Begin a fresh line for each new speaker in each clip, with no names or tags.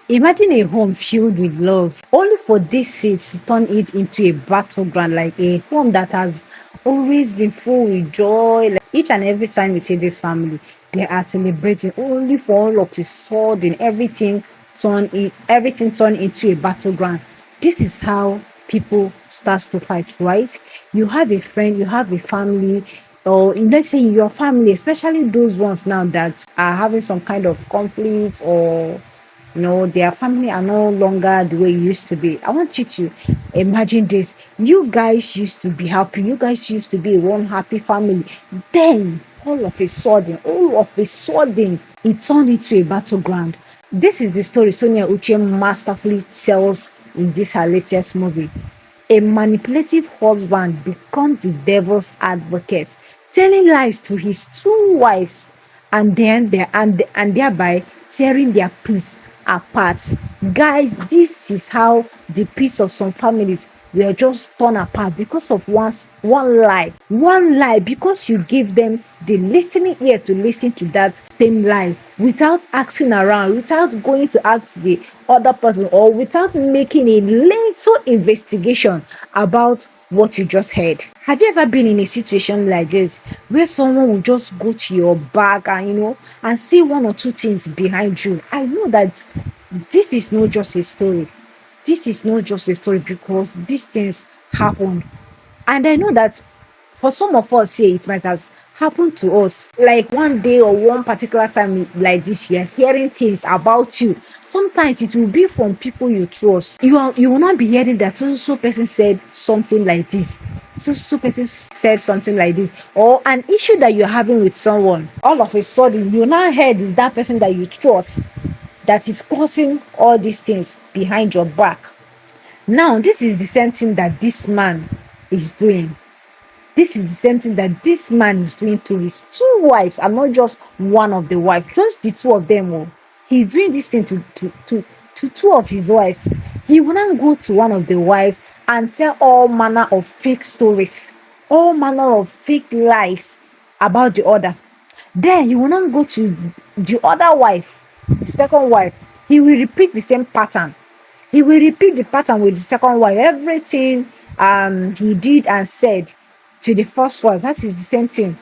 Imagine a home filled with love, only for this seed to turn it into a battleground, like a home that has always been full with joy. Like each and every time you see this family, they are celebrating, only for all of a sudden everything turn into a battleground. This is how people starts to fight, right? You have a friend, you have a family, or let's say your family, especially those ones now that are having some kind of conflict, or their family are no longer the way it used to be. I want you to imagine this. You guys used to be happy, you guys used to be one happy family. Then all of a sudden it turned into a battleground. This is the story Sonia Uche masterfully tells in this her latest movie. A manipulative husband becomes the devil's advocate, telling lies to his two wives, and and thereby tearing their peace apart. Guys, this is how the peace of some families were just torn apart because of one lie. One lie, because you give them the listening ear to listen to that same lie without asking around, without going to ask the other person, or without making a little investigation about what you just heard. Have you ever been in a situation like this where someone will just go to your back and and say one or two things behind you? I know that this is not just a story. This is not just a story, because these things happen. And I know that for some of us here, it might have happened to us. Like one day or one particular time like this, you're hearing things about you. Sometimes it will be from people you trust. You will not be hearing that so person said something like this. So person said something like this, or an issue that you're having with someone. All of a sudden, you now heard is that person that you trust that is causing all these things behind your back. Now, this is the same thing that this man is doing. This is the same thing that this man is doing to his two wives, and not just one of the wives, just the two of them. Oh. He's doing this thing to two of his wives. He will not go to one of the wives and tell all manner of fake stories, all manner of fake lies about the other. Then he will not go to the other wife, the second wife. He will repeat the same pattern. He will repeat the pattern with the second wife. Everything he did and said to the first wife, that is the same thing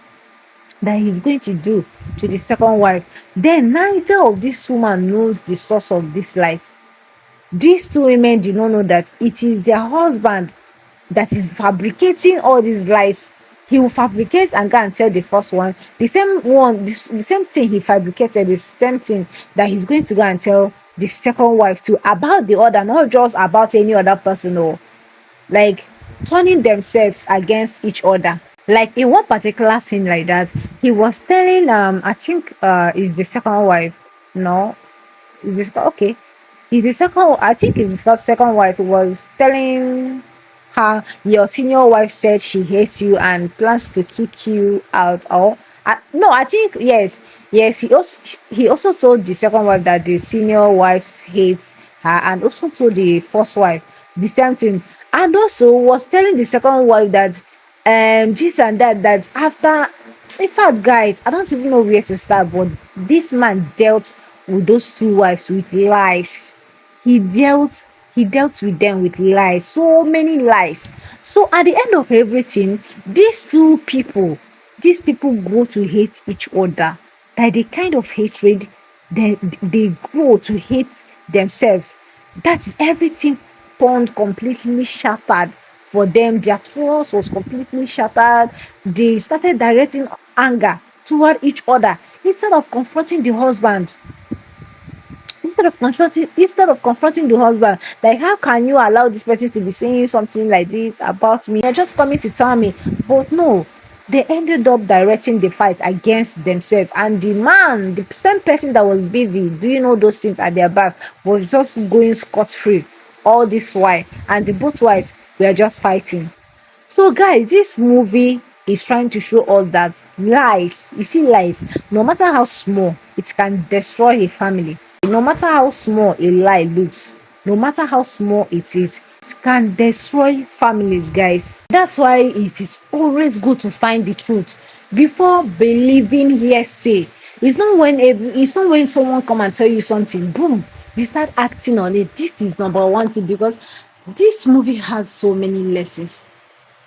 that he's going to do to the second wife. Then neither of these women knows the source of this lies. These two women did not know that it is their husband that is fabricating all these lies. He will fabricate and go and tell the first one the same one, the same thing he fabricated, the same thing that he's going to go and tell the second wife too, about the other, not just about any other person, or like turning themselves against each other. Like in one particular scene like that, he was telling I think is the second wife. No, is this okay? Is the second, I think it's the second wife, was telling her, your senior wife said she hates you and plans to kick you out. Or no, I think yes, yes. He also told the second wife that the senior wife hates her, and also told the first wife the same thing, and also was telling the second wife that this and that after. In fact, guys, I don't even know where to start, but this man dealt with those two wives with lies. He dealt with them with lies, so many lies. So at the end of everything, these people go to hate each other. By the kind of hatred, they grow to hate themselves. That is everything turned completely shattered for them. Their trust was completely shattered. They started directing anger toward each other instead of confronting the husband. Instead of confronting the husband, like, how can you allow this person to be saying something like this about me? You're just coming to tell me. But no, they ended up directing the fight against themselves, and the man, the same person that was busy doing all those things at their back, was just going scot-free all this while, and the both wives were just fighting. So, guys, this movie is trying to show us that lies, you see, lies, no matter how small, it can destroy a family. No matter how small a lie looks, no matter how small it is, it can destroy families, guys. That's why it is always good to find the truth before believing hearsay. It's not when someone come and tell you something, boom, You start acting on it. This is number one thing, because this movie has so many lessons,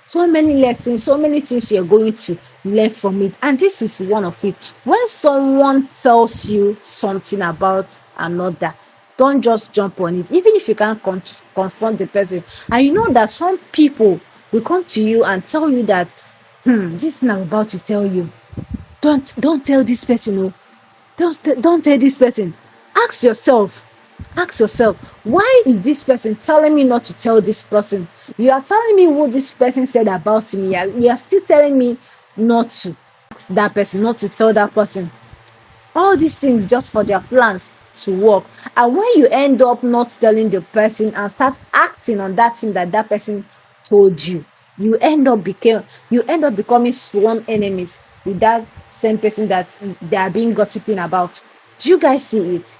so many lessons, so many things you're going to learn from it. And this is one of it. When someone tells you something about another, don't just jump on it, even if you can't confront the person. And you know that some people will come to you and tell you that, this thing I'm about to tell you, don't tell this person. No, don't tell this person. Ask yourself, why is this person telling me not to tell this person? You are telling me what this person said about me, you are still telling me not to ask that person, not to tell that person. All these things just for their plans to work. And when you end up not telling the person and start acting on that thing that that person told you, you end up becoming sworn enemies with that same person that they are being gossiping about. Do you guys see it?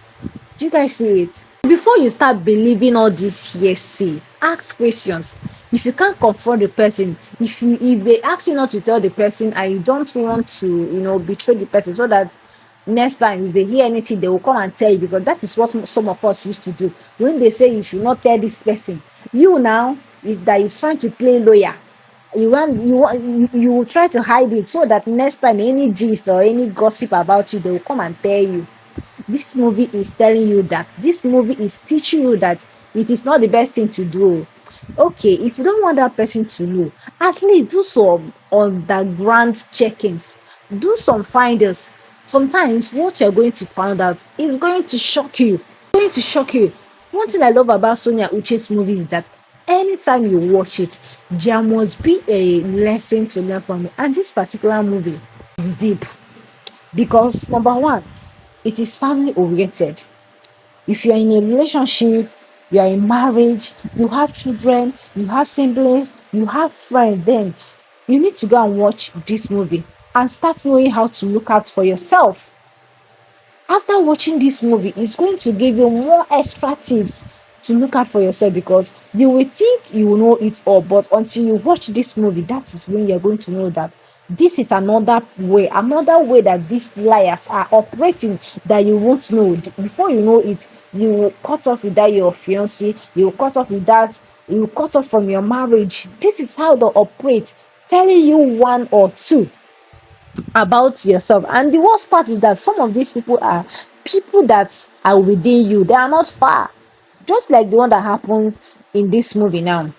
Do you guys see it? Before you start believing all this hearsay, ask questions. If you can't confront the person, if they ask you not to tell the person and you don't want to, betray the person, so that next time if they hear anything, they will come and tell you, because that is what some of us used to do. When they say you should not tell this person, you now is that is trying to play lawyer. You will try to hide it, so that next time any gist or any gossip about you, they will come and tell you. This movie is telling you that, this movie is teaching you that it is not the best thing to do. Okay, if you don't want that person to know, at least do some underground check-ins, do some finders. Sometimes what you're going to find out is going to shock you. One thing I love about Sonia Uche's movie is that anytime you watch it, there must be a lesson to learn from it. And this particular movie is deep, because number one, it is family oriented. If you are in a relationship, you are in marriage, you have children, you have siblings, you have friends, then you need to go and watch this movie and start knowing how to look out for yourself. After watching this movie, it's going to give you more extra tips to look out for yourself, because you will think you will know it all, but until you watch this movie, that is when you're going to know that this is another way that these liars are operating, that you won't know. Before you know it, you will cut off with that your fiance, you will cut off with that, you will cut off from your marriage. This is how they operate, telling you one or two about yourself. And the worst part is that some of these people are people that are within you, they are not far. Just like the one that happened in this movie now.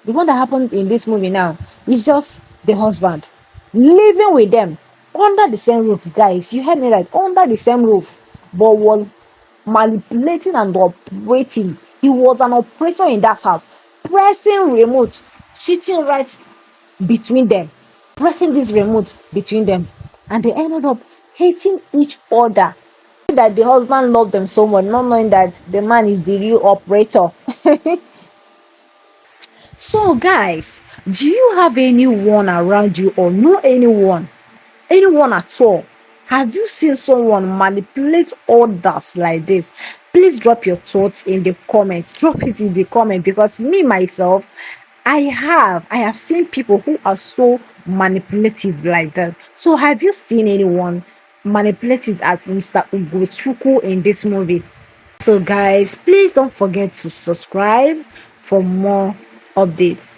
The one that happened in this movie now is just the husband living with them under the same roof. Guys, you heard me right, under the same roof, but was manipulating and operating. He was an operator in that house, pressing remote, sitting right between them, pressing this remote between them, and they ended up hating each other. That the husband loved them so much, not knowing that the man is the real operator. So, guys, do you have anyone around you, or know anyone at all? Have you seen someone manipulate others like this? Please drop your thoughts in the comments. Drop it in the comment, because me myself, I have seen people who are so manipulative like that. So have you seen anyone manipulative as Mr. Ugochukwu in this movie? So guys, please don't forget to subscribe for more updates.